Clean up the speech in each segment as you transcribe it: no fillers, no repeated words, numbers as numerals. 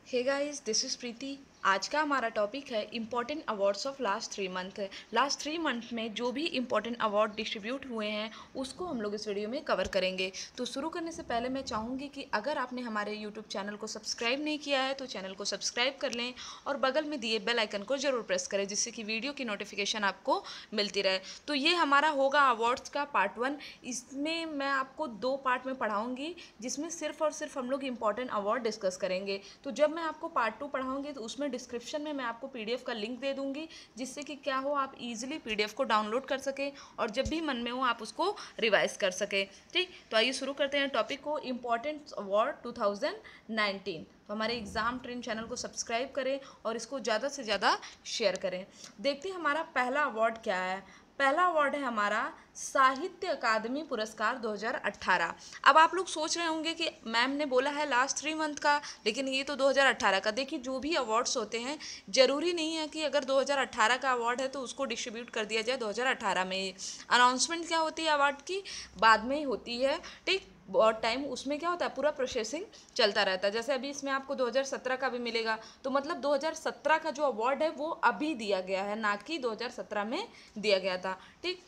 Hey guys, this is प्रीति। आज का हमारा टॉपिक है important awards of last 3 month. Last 3 month में जो भी इम्पॉर्टेंट अवार्ड डिस्ट्रीब्यूट हुए हैं उसको हम लोग इस वीडियो में कवर करेंगे। तो शुरू करने से पहले मैं चाहूँगी कि अगर आपने हमारे यूट्यूब चैनल को सब्सक्राइब नहीं किया है तो चैनल को सब्सक्राइब कर लें और बगल में दिए बेल आइकन को ज़रूर प्रेस करें, जिससे कि वीडियो की नोटिफिकेशन आपको मिलती रहे। तो ये हमारा होगा अवार्ड्स का पार्ट 1। इसमें मैं आपको 2 पार्ट में पढ़ाऊँगी, जिसमें सिर्फ और सिर्फ हम लोग इम्पॉर्टेंट अवार्ड डिस्कस करेंगे। तो जब मैं आपको पार्ट 2 पढ़ाऊंगी तो उसमें डिस्क्रिप्शन में मैं आपको पीडीएफ का लिंक दे दूंगी, जिससे कि क्या हो, आप इजीली पीडीएफ को डाउनलोड कर सकें और जब भी मन में हो आप उसको रिवाइज कर सकें। ठीक, तो आइए शुरू करते हैं टॉपिक को। Important award 2019। तो हमारे एग्ज़ाम ट्रेन चैनल को सब्सक्राइब करें और इसको ज़्यादा से ज़्यादा शेयर करें। देखते हैं हमारा पहला अवार्ड क्या है। पहला अवार्ड है हमारा साहित्य अकादमी पुरस्कार 2018। अब आप लोग सोच रहे होंगे कि मैम ने बोला है लास्ट 3 मंथ का, लेकिन ये तो 2018 का। देखिए, जो भी अवार्ड्स होते हैं ज़रूरी नहीं है कि अगर 2018 का अवार्ड है तो उसको डिस्ट्रीब्यूट कर दिया जाए 2018 में ही। अनाउंसमेंट क्या होती है अवार्ड की, बाद में ही होती है। ठीक, बहुत टाइम उसमें क्या होता है, पूरा प्रोसेसिंग चलता रहता है। जैसे अभी इसमें आपको 2017 का भी मिलेगा, तो मतलब 2017 का जो अवार्ड है वो अभी दिया गया है, ना कि 2017 में दिया गया था। ठीक,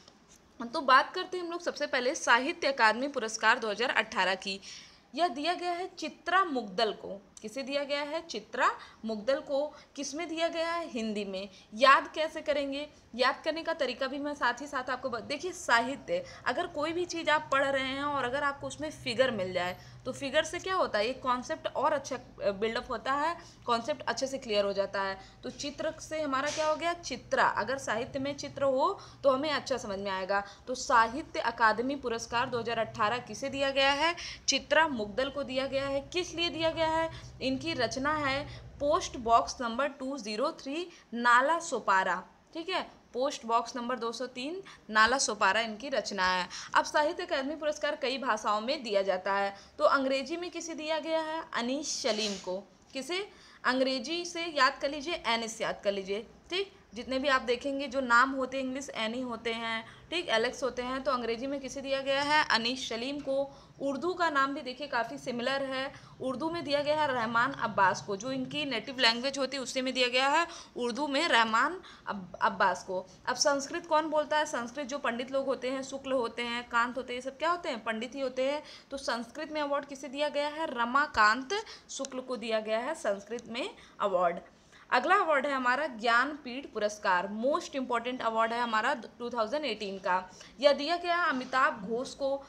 तो बात करते हैं हम लोग सबसे पहले साहित्य अकादमी पुरस्कार 2018 की। यह दिया गया है चित्रा मुग्दल को। किसे दिया गया है? चित्रा मुग्दल को। किसमें दिया गया है? हिंदी में। याद कैसे करेंगे? याद करने का तरीका भी मैं साथ ही साथ आपको देखिए, साहित्य, अगर कोई भी चीज़ आप पढ़ रहे हैं और अगर आपको उसमें फिगर मिल जाए तो फिगर से क्या होता है, एक कॉन्सेप्ट और अच्छा बिल्डअप होता है, कॉन्सेप्ट अच्छे से क्लियर हो जाता है। तो चित्र से हमारा क्या हो गया? चित्रा। अगर साहित्य में चित्र हो तो हमें अच्छा समझ में आएगा। तो साहित्य अकादमी पुरस्कार 2018 किसे दिया गया है? चित्रा मुग्दल को दिया गया है। किस लिए दिया गया है? इनकी रचना है post box number 203, Nala Sopara. ठीक है, post box number 203, Nala Sopara इनकी रचना है। अब साहित्य अकादमी पुरस्कार कई भाषाओं में दिया जाता है। तो अंग्रेजी में किसे दिया गया है? अनीस सलीम को। किसे? अंग्रेजी से याद कर लीजिए, एनिस याद कर लीजिए। ठीक, जितने भी आप देखेंगे जो नाम होते हैं इंग्लिश एनी होते हैं, ठीक, एलेक्स होते हैं, तो अंग्रेजी में किसे दिया गया है? अनीस सलीम को। उर्दू का नाम भी देखिए काफ़ी सिमिलर है। उर्दू में दिया गया है रहमान अब्बास को। जो इनकी नेटिव लैंग्वेज होती है उसी में दिया गया है, उर्दू में रहमान अब्बास को। अब संस्कृत कौन बोलता है? संस्कृत जो पंडित लोग होते हैं, शुक्ल होते हैं, कांत होते हैं, ये सब क्या होते हैं? पंडित ही होते हैं। तो संस्कृत में अवार्ड किसे दिया गया है? रमाकांत शुक्ल को दिया गया है संस्कृत में अवार्ड। अगला अवार्ड है हमारा ज्ञानपीठ पुरस्कार। मोस्ट इंपॉर्टेंट अवार्ड है हमारा 2018 का। यह दिया गया अमिताभ घोष को।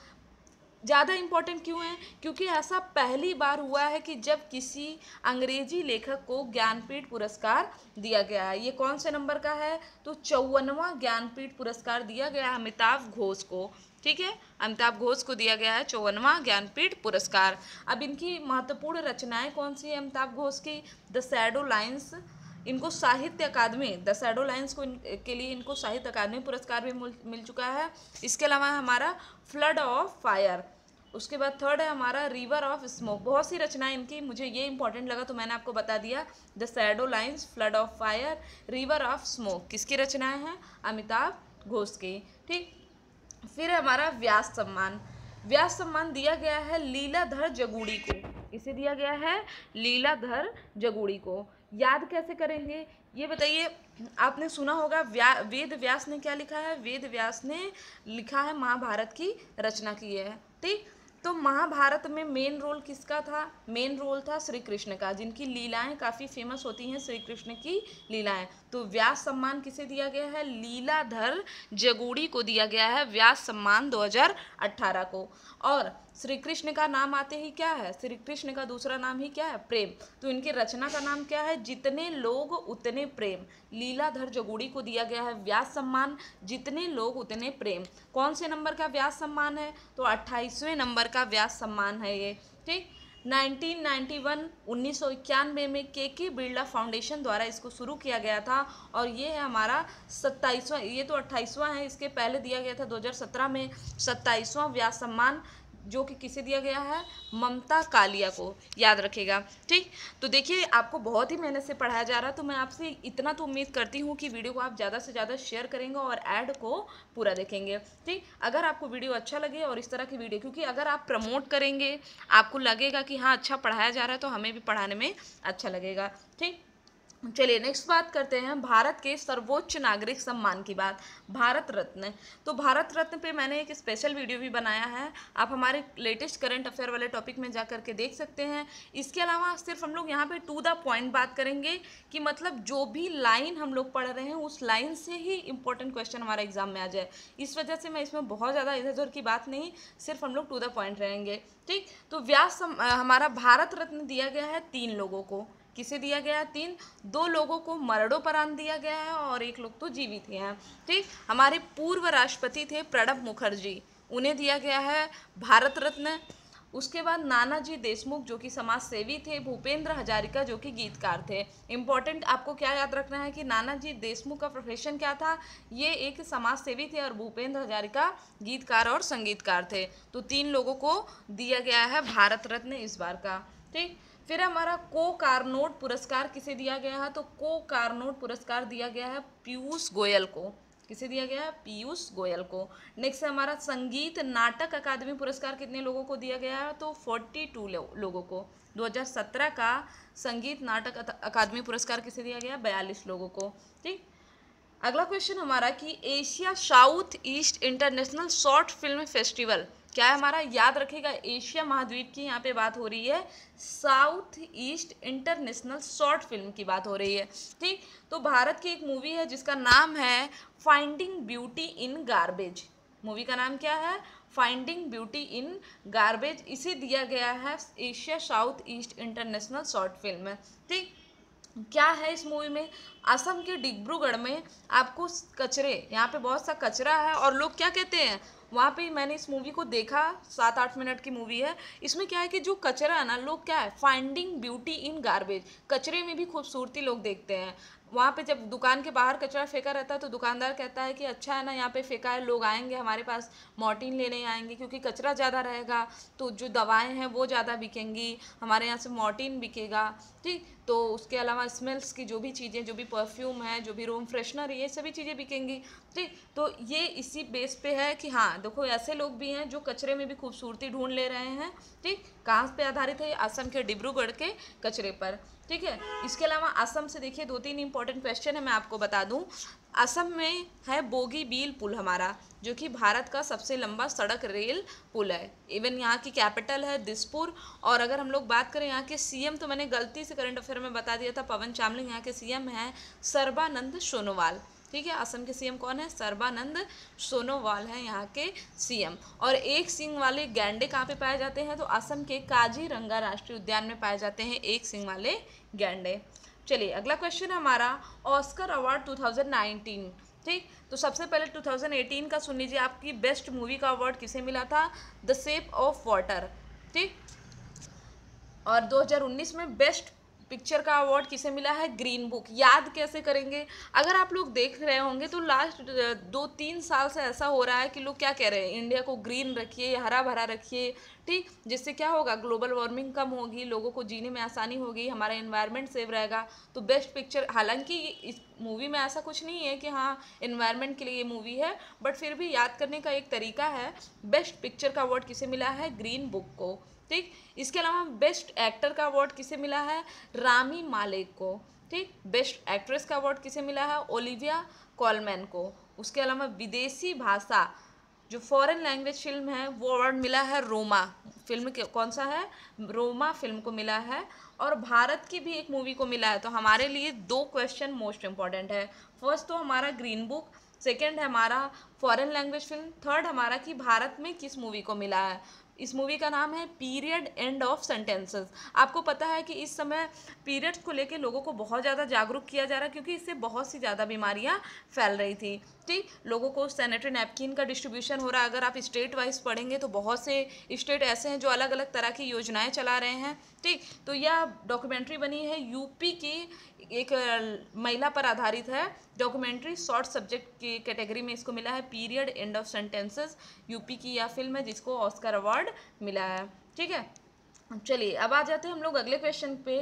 ज़्यादा इम्पोर्टेंट क्यों है? क्योंकि ऐसा पहली बार हुआ है कि जब किसी अंग्रेजी लेखक को ज्ञानपीठ पुरस्कार दिया गया है। ये कौन से नंबर का है? तो 54वां ज्ञानपीठ पुरस्कार दिया गया है अमिताभ घोष को। ठीक है, अमिताभ घोष को दिया गया है 54वां ज्ञानपीठ पुरस्कार। अब इनकी महत्वपूर्ण रचनाएं कौन सी है अमिताभ घोष की? The shadow lines. इनको साहित्य अकादमी, द शैडो लाइन्स को के लिए इनको साहित्य अकादमी पुरस्कार भी मिल चुका है। इसके अलावा हमारा फ्लड ऑफ फायर। उसके बाद थर्ड है हमारा रिवर ऑफ स्मोक। बहुत सी रचनाएं इनकी, मुझे ये इंपॉर्टेंट लगा तो मैंने आपको बता दिया। The shadow lines, flood of fire, river of smoke किसकी रचनाएं हैं? अमिताभ घोष की। ठीक, फिर हमारा व्यास सम्मान। व्यास सम्मान दिया गया है लीलाधर जगूड़ी को। इसे दिया गया है लीलाधर जगूड़ी को। याद कैसे करेंगे ये बताइए? आपने सुना होगा वेद व्यास ने क्या लिखा है? वेद व्यास ने लिखा है, महाभारत की रचना की है। ठीक, तो महाभारत में मेन रोल किसका था? मेन रोल था श्री कृष्ण का, जिनकी लीलाएं काफ़ी फेमस होती हैं, श्री कृष्ण की लीलाएं। तो व्यास सम्मान किसे दिया गया है? लीलाधर जगूड़ी को दिया गया है व्यास सम्मान 2018 को। और श्री कृष्ण का नाम आते ही क्या है? श्री कृष्ण का दूसरा नाम ही क्या है? प्रेम। तो इनकी रचना का नाम क्या है? जितने लोग उतने प्रेम। लीलाधर जगूड़ी को दिया गया है व्यास सम्मान, जितने लोग उतने प्रेम। कौन से नंबर का व्यास सम्मान है? तो 28वें नंबर का व्यास सम्मान है ये। ठीक, 1991 में के बिरला फाउंडेशन द्वारा इसको शुरू किया गया था और ये है हमारा 27वां, ये तो 28वां है, इसके पहले दिया गया था 2017 में 27वां व्यास सम्मान जो कि किसे दिया गया है, ममता कालिया को, याद रखेगा। ठीक, तो देखिए आपको बहुत ही मेहनत से पढ़ाया जा रहा है, तो मैं आपसे इतना तो उम्मीद करती हूँ कि वीडियो को आप ज़्यादा से ज़्यादा शेयर करेंगे और ऐड को पूरा देखेंगे। ठीक, अगर आपको वीडियो अच्छा लगे और इस तरह की वीडियो, क्योंकि अगर आप प्रमोट करेंगे, आपको लगेगा कि हाँ अच्छा पढ़ाया जा रहा है, तो हमें भी पढ़ाने में अच्छा लगेगा। ठीक, चलिए नेक्स्ट बात करते हैं भारत के सर्वोच्च नागरिक सम्मान की बात, भारत रत्न। तो भारत रत्न पे मैंने एक स्पेशल वीडियो भी बनाया है, आप हमारे लेटेस्ट करंट अफेयर वाले टॉपिक में जा करके देख सकते हैं। इसके अलावा सिर्फ हम लोग यहाँ पे टू द पॉइंट बात करेंगे कि मतलब जो भी लाइन हम लोग पढ़ रहे हैं उस लाइन से ही इंपॉर्टेंट क्वेश्चन हमारे एग्जाम में आ जाए, इस वजह से मैं इसमें बहुत ज़्यादा इधर उधर की बात नहीं, सिर्फ हम लोग टू द पॉइंट रहेंगे। ठीक, तो हमारा भारत रत्न दिया गया है 3 लोगों को, किसे दिया गया है, 3, 2 लोगों को मरणोपरांत दिया गया है और 1 लोग तो जीवित ही हैं। ठीक, हमारे पूर्व राष्ट्रपति थे प्रणब मुखर्जी, उन्हें दिया गया है भारत रत्न। उसके बाद नानाजी देशमुख जो कि समाज सेवी थे, भूपेंद्र हजारिका जो कि गीतकार थे। इंपॉर्टेंट आपको क्या याद रखना है कि नानाजी देशमुख का प्रोफेशन क्या था, ये एक समाज सेवी थे और भूपेंद्र हजारिका गीतकार और संगीतकार थे। तो 3 लोगों को दिया गया है भारत रत्न इस बार का। ठीक, फिर हमारा को कार्नोट पुरस्कार किसे दिया गया है, तो को कार्नोट पुरस्कार दिया गया है पीयूष गोयल को, किसे दिया गया है, पीयूष गोयल को। नेक्स्ट है हमारा संगीत नाटक अकादमी पुरस्कार कितने लोगों को दिया गया है, तो 42 लोगों को। 2017 का संगीत नाटक अकादमी पुरस्कार किसे दिया गया, 42 लोगों को। ठीक, अगला क्वेश्चन हमारा कि Asia south east international short film festival क्या है हमारा, याद रखेगा एशिया महाद्वीप की यहाँ पे बात हो रही है, south east international short film की बात हो रही है। ठीक, तो भारत की एक मूवी है जिसका नाम है finding beauty in garbage, movie का नाम क्या है, फाइंडिंग ब्यूटी इन गार्बेज, इसे दिया गया है Asia south east international short film. ठीक, क्या है इस मूवी में, असम के डिब्रूगढ़ में आपको कचरे, यहाँ पे बहुत सा कचरा है और लोग क्या कहते हैं वहाँ पे, मैंने इस मूवी को देखा, 7-8 मिनट की मूवी है, इसमें क्या है कि जो कचरा है ना, लोग क्या है फाइंडिंग ब्यूटी इन गार्बेज, कचरे में भी खूबसूरती लोग देखते हैं। वहाँ पे जब दुकान के बाहर कचरा फेंका रहता है तो दुकानदार कहता है कि अच्छा है ना यहाँ पे फेंका है, लोग आएंगे हमारे पास मॉर्टिन लेने आएंगे, क्योंकि कचरा ज़्यादा रहेगा तो जो दवाएं हैं वो ज़्यादा बिकेंगी, हमारे यहाँ से मॉर्टिन बिकेगा। ठीक, तो उसके अलावा स्मेल्स की जो भी चीज़ें, जो भी परफ्यूम है, जो भी रूम फ्रेशनर है, ये सभी चीज़ें बिकेंगी। ठीक, तो ये इसी बेस पे है कि हाँ देखो ऐसे लोग भी हैं जो कचरे में भी खूबसूरती ढूंढ ले रहे हैं। ठीक, कहाँ पे आधारित है, असम के डिब्रूगढ़ के कचरे पर। ठीक है, इसके अलावा असम से देखिए 2-3 इंपॉर्टेंट क्वेश्चन है, मैं आपको बता दूं। असम में है बोगीबील पुल हमारा, जो कि भारत का सबसे लंबा सड़क रेल पुल है। इवन यहाँ की कैपिटल है दिसपुर। और अगर हम लोग बात करें यहाँ के सीएम, तो मैंने गलती से करंट अफेयर में बता दिया था, पवन चामलिंग यहाँ के सीएम हैं, सर्बानंद सोनोवाल। ठीक है, असम के सीएम कौन है, सर्बानंद सोनोवाल हैं यहाँ के सीएम। और एक सींग वाले गैंडे कहाँ पे पाए जाते हैं, तो असम के काजीरंगा राष्ट्रीय उद्यान में पाए जाते हैं एक सींग वाले गैंडे। चलिए अगला क्वेश्चन है हमारा ऑस्कर अवार्ड 2019। ठीक, तो सबसे पहले 2018 का सुन लीजिए, आपकी बेस्ट मूवी का अवार्ड किसे मिला था, द शेप ऑफ वाटर। ठीक, और 2019 में बेस्ट पिक्चर का अवार्ड किसे मिला है, ग्रीन बुक। याद कैसे करेंगे, अगर आप लोग देख रहे होंगे तो लास्ट 2-3 साल से ऐसा हो रहा है कि लोग क्या कह रहे हैं, इंडिया को ग्रीन रखिए, हरा भरा रखिए। ठीक, जिससे क्या होगा, ग्लोबल वार्मिंग कम होगी, लोगों को जीने में आसानी होगी, हमारा एनवायरनमेंट सेव रहेगा। तो बेस्ट पिक्चर, हालांकि इस मूवी में ऐसा कुछ नहीं है कि हाँ एनवायरनमेंट के लिए ये मूवी है, बट फिर भी याद करने का एक तरीका है। बेस्ट पिक्चर का अवार्ड किसे मिला है, ग्रीन बुक को। ठीक, इसके अलावा बेस्ट एक्टर का अवार्ड किसे मिला है, रामी मालेक को। ठीक, बेस्ट एक्ट्रेस का अवार्ड किसे मिला है, ओलिविया कॉलमैन को। उसके अलावा विदेशी भाषा जो फॉरेन लैंग्वेज फिल्म है वो अवार्ड मिला है रोमा फिल्म के, कौन सा है, रोमा फिल्म को मिला है। और भारत की भी एक मूवी को मिला है। तो हमारे लिए 2 क्वेश्चन मोस्ट इंपॉर्टेंट है, फर्स्ट तो हमारा ग्रीन बुक, सेकेंड है हमारा फॉरेन लैंग्वेज फिल्म, थर्ड हमारा कि भारत में किस मूवी को मिला है। इस मूवी का नाम है पीरियड एंड ऑफ सेंटेंसेस। आपको पता है कि इस समय पीरियड्स को लेके लोगों को बहुत ज़्यादा जागरूक किया जा रहा है, क्योंकि इससे बहुत सी ज़्यादा बीमारियां फैल रही थी। ठीक, लोगों को सैनिटरी नैपकिन का डिस्ट्रीब्यूशन हो रहा है। अगर आप स्टेट वाइज पढ़ेंगे तो बहुत से स्टेट ऐसे हैं जो अलग अलग तरह की योजनाएं चला रहे हैं। ठीक, तो यह डॉक्यूमेंट्री बनी है यूपी की, एक महिला पर आधारित है डॉक्यूमेंट्री, शॉर्ट सब्जेक्ट की कैटेगरी में इसको मिला है period end of sentences. UP की यह फिल्म है जिसको ऑस्कर अवार्ड मिला है। ठीक है, चलिए अब आ जाते हैं हम लोग अगले क्वेश्चन पे।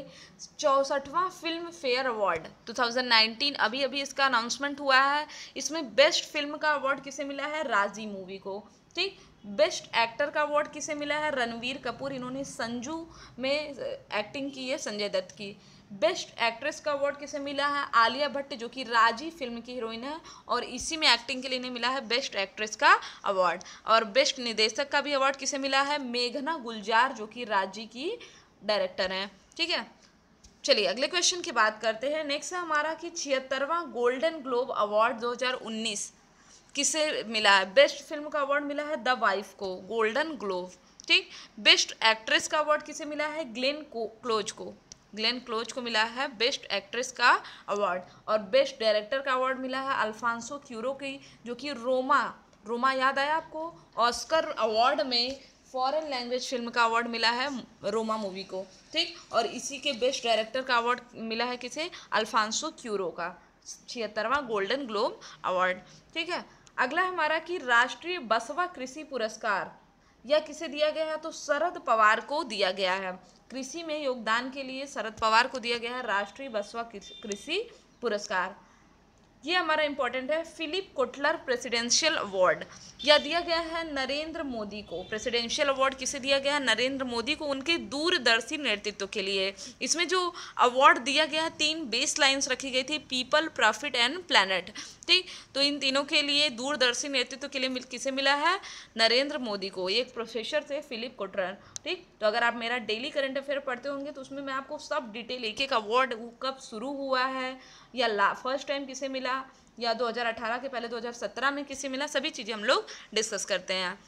64वां फिल्म फेयर अवार्ड 2019 अभी अभी इसका अनाउंसमेंट हुआ है। इसमें बेस्ट फिल्म का अवार्ड किसे मिला है? राजी मूवी को। ठीक, बेस्ट एक्टर का अवार्ड किसे मिला है? रणवीर कपूर, इन्होंने संजू में एक्टिंग की है संजय दत्त की। बेस्ट एक्ट्रेस का अवार्ड किसे मिला है? आलिया भट्ट, जो कि राजी फिल्म की हीरोइन है और इसी में एक्टिंग के लिए इन्हें मिला है बेस्ट एक्ट्रेस का अवार्ड। और बेस्ट निर्देशक का भी अवार्ड किसे मिला है? मेघना गुलजार, जो कि राजी की डायरेक्टर हैं। ठीक है, चलिए अगले क्वेश्चन की बात करते हैं। नेक्स्ट है हमारा कि 76वां गोल्डन ग्लोब अवार्ड 2019 किसे मिला है? बेस्ट फिल्म का अवार्ड मिला है द वाइफ को, गोल्डन ग्लोब। ठीक, बेस्ट एक्ट्रेस का अवार्ड किसे मिला है? ग्लेन क्लोज को मिला है बेस्ट एक्ट्रेस का अवार्ड। और बेस्ट डायरेक्टर का अवार्ड मिला है अल्फांसो क्यूरो की, जो कि रोमा याद आया आपको? ऑस्कर अवार्ड में फॉरेन लैंग्वेज फिल्म का अवार्ड मिला है रोमा मूवी को। ठीक, और इसी के बेस्ट डायरेक्टर का अवार्ड मिला है किसे? अल्फांसो क्यूरो का, 76वां गोल्डन ग्लोब अवार्ड। ठीक है, अगला हमारा कि राष्ट्रीय बसवा कृषि पुरस्कार यह किसे दिया गया है? तो शरद पवार को दिया गया है। कृषि में योगदान के लिए शरद पवार को दिया गया है राष्ट्रीय बसवा कृषि पुरस्कार। ये हमारा इंपॉर्टेंट है। फिलिप कोटलर प्रेसिडेंशियल अवार्ड यह दिया गया है नरेंद्र मोदी को। प्रेसिडेंशियल अवार्ड किसे दिया गया है? नरेंद्र मोदी को, उनके दूरदर्शी नेतृत्व के लिए। इसमें जो अवार्ड दिया गया है 3 बेस लाइन्स रखी गई थी, पीपल, प्रॉफिट एंड प्लैनेट। ठीक, तो इन तीनों के लिए दूरदर्शी नेतृत्व के लिए किसे मिला है? नरेंद्र मोदी को। एक प्रोफेसर थे फिलिप कोटलर। ठीक, तो अगर आप मेरा डेली करंट अफेयर पढ़ते होंगे तो उसमें मैं आपको सब डिटेल एक एक अवार्ड कब शुरू हुआ है या फर्स्ट टाइम किसे मिला या 2018 के पहले 2017 में किसे मिला, सभी चीज़ें हम लोग डिस्कस करते हैं।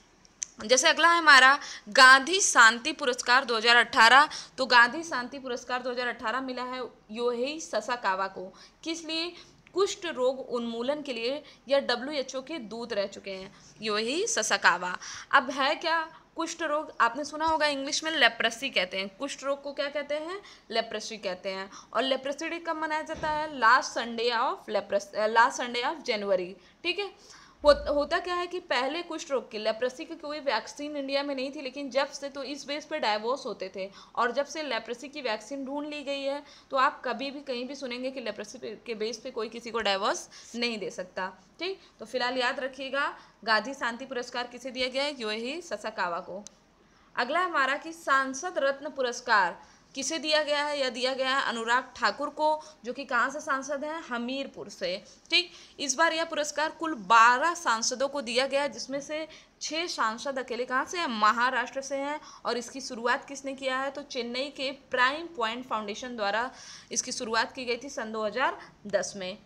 जैसे अगला है हमारा गांधी शांति पुरस्कार 2018। तो गांधी शांति पुरस्कार 2018 मिला है योहेई ससाकावा को। किस लिए? कुष्ठ रोग उन्मूलन के लिए यह WHO के दूत रह चुके हैं, योहेई ससाकावा। अब है क्या कुष्ठ रोग? आपने सुना होगा इंग्लिश में लेप्रेसी कहते हैं। कुष्ठ रोग को क्या कहते हैं? लेप्रेसी कहते हैं। और लेप्रेसी डे कब मनाया जाता है? Last Sunday of January. ठीक है, होता क्या है कि पहले कुष्ठ रोग की, लेप्रेसी की कोई वैक्सीन इंडिया में नहीं थी, लेकिन जब से तो इस बेस पे डाइवोर्स होते थे और जब से लेप्रेसी की वैक्सीन ढूंढ ली गई है तो आप कभी भी कहीं भी सुनेंगे कि लेप्रेसी के बेस पे कोई किसी को डाइवोर्स नहीं दे सकता। ठीक, तो फिलहाल याद रखिएगा गांधी शांति पुरस्कार किसे दिया गया है? योहेई ससाकावा को। अगला हमारा कि सांसद रत्न पुरस्कार किसे दिया गया है? यह दिया गया है अनुराग ठाकुर को, जो कि कहाँ से सांसद हैं? हमीरपुर से। ठीक, इस बार यह पुरस्कार कुल 12 सांसदों को दिया गया है, जिसमें से 6 सांसद अकेले कहाँ से हैं? महाराष्ट्र से हैं। और इसकी शुरुआत किसने किया है? तो चेन्नई के प्राइम पॉइंट फाउंडेशन द्वारा इसकी शुरुआत की गई थी सन 2010 में।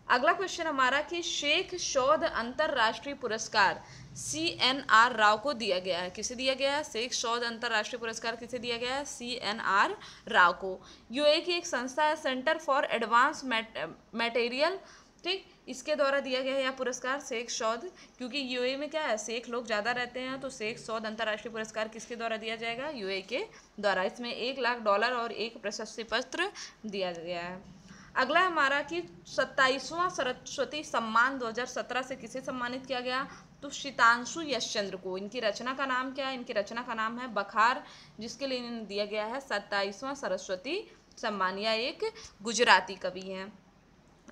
अगला क्वेश्चन हमारा कि शेख शौद अंतरराष्ट्रीय पुरस्कार CNR राव को दिया गया है। किसे दिया गया है? शेख शौद अंतरराष्ट्रीय पुरस्कार किसे दिया गया है? CNR राव को। यूएई की एक संस्था है सेंटर फॉर एडवांस मटेरियल। ठीक, इसके द्वारा दिया गया है यह पुरस्कार शेख शौद, क्योंकि यूएई में क्या है, शेख लोग ज़्यादा रहते हैं, तो शेख शौद अंतरराष्ट्रीय पुरस्कार किसके द्वारा दिया जाएगा? यूएई के द्वारा। इसमें $1 लाख और एक प्रशस्ति पत्र दिया गया है। अगला हमारा कि 27वां सरस्वती सम्मान 2017 से किसे सम्मानित किया गया? तो शीतांशु यशचंद्र को। इनकी रचना का नाम क्या है? इनकी रचना का नाम है बखार, जिसके लिए इन्हें दिया गया है 27वां सरस्वती सम्मान। यह एक गुजराती कवि हैं।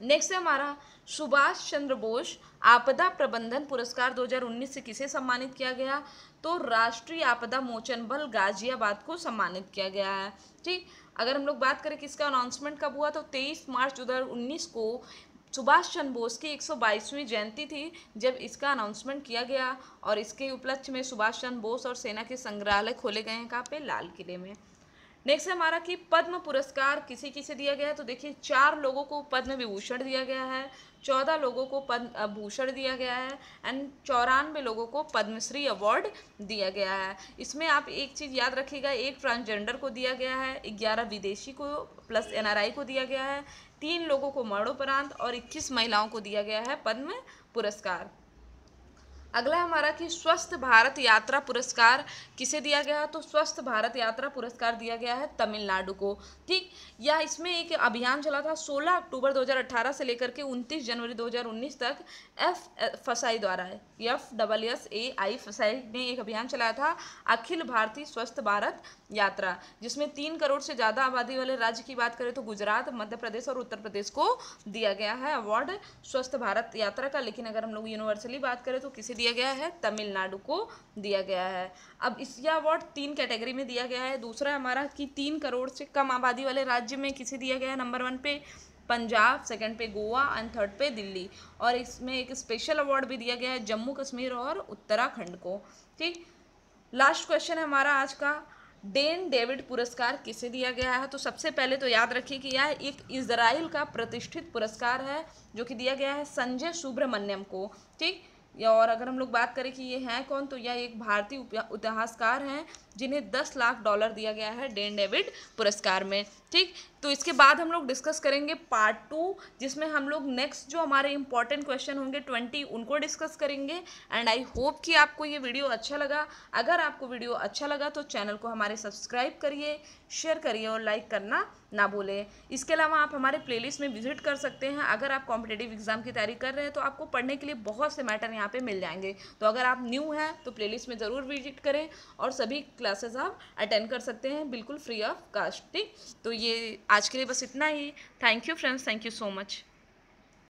नेक्स्ट है हमारा सुभाष चंद्र बोस आपदा प्रबंधन पुरस्कार 2019 से किसे सम्मानित किया गया? तो राष्ट्रीय आपदा मोचन बल गाजियाबाद को सम्मानित किया गया है। ठीक, अगर हम लोग बात करें किसका अनाउंसमेंट कब हुआ, तो 23 मार्च 2019 को सुभाष चंद्र बोस की 122वीं जयंती थी जब इसका अनाउंसमेंट किया गया। और इसके उपलक्ष्य में सुभाष चंद्र बोस और सेना के संग्रहालय खोले गए हैं। कहाँ पे? लाल किले में। नेक्स्ट है हमारा कि पद्म पुरस्कार किसे किसे दिया गया है। तो देखिए 4 लोगों को पद्म विभूषण दिया गया है, 14 लोगों को पद्म भूषण दिया गया है एंड 94 लोगों को पद्मश्री अवार्ड दिया गया है। इसमें आप एक चीज़ याद रखिएगा, एक ट्रांसजेंडर को दिया गया है, 11 विदेशी को प्लस NRI को दिया गया है, 3 लोगों को मरणोपरांत और 21 महिलाओं को दिया गया है पद्म पुरस्कार। अगला हमारा कि स्वस्थ भारत यात्रा पुरस्कार किसे दिया गया है। तो स्वस्थ भारत यात्रा पुरस्कार दिया गया है तमिलनाडु को। ठीक, या इसमें एक अभियान चला था 16 अक्टूबर 2018 से लेकर के 29 जनवरी 2019 तक FSI द्वारा, FSSAI फसाई ने एक अभियान चलाया था अखिल भारतीय स्वस्थ भारत यात्रा, जिसमें 3 करोड़ से ज़्यादा आबादी वाले राज्य की बात करें तो गुजरात, मध्य प्रदेश और उत्तर प्रदेश को दिया गया है अवार्ड स्वस्थ भारत यात्रा का। लेकिन अगर हम लोग यूनिवर्सली बात करें तो किसे दिया गया है, तमिलनाडु को दिया गया है। अब यह अवार्ड 3 कैटेगरी में दिया गया है। दूसरा हमारा कि 3 करोड़ से कम आबादी वाले राज्य में किसे दिया गया है, नंबर 1 पे पंजाब, सेकंड पे गोवा एंड थर्ड पे दिल्ली। और इसमें एक स्पेशल अवार्ड भी दिया गया है जम्मू कश्मीर और उत्तराखंड को। ठीक, लास्ट क्वेश्चन है हमारा आज का, डेन डेविड पुरस्कार किसे दिया गया है। तो सबसे पहले तो याद रखिए कि यह एक इजराइल का प्रतिष्ठित पुरस्कार है जो कि दिया गया है संजय सुब्रमण्यम को। ठीक, या और अगर हम लोग बात करें कि ये हैं कौन, तो यह एक भारतीय इतिहासकार हैं जिन्हें 10 लाख डॉलर दिया गया है डेन डेविड पुरस्कार में। ठीक, तो इसके बाद हम लोग डिस्कस करेंगे पार्ट 2, जिसमें हम लोग नेक्स्ट जो हमारे इंपॉर्टेंट क्वेश्चन होंगे 20 उनको डिस्कस करेंगे। एंड आई होप कि आपको ये वीडियो अच्छा लगा। अगर आपको वीडियो अच्छा लगा तो चैनल को हमारे सब्सक्राइब करिए, शेयर करिए और लाइक करना ना भूलें। इसके अलावा आप हमारे प्लेलिस्ट में विजिट कर सकते हैं। अगर आप कॉम्पिटिटिव एग्जाम की तैयारी कर रहे हैं तो आपको पढ़ने के लिए बहुत से मैटर यहाँ पे मिल जाएंगे। तो अगर आप न्यू हैं तो प्लेलिस्ट में ज़रूर विजिट करें और सभी क्लासेस आप अटेंड कर सकते हैं बिल्कुल फ्री ऑफ कास्ट। ठीक, तो ये आज के लिए बस इतना ही। Thank you friends, thank you so much.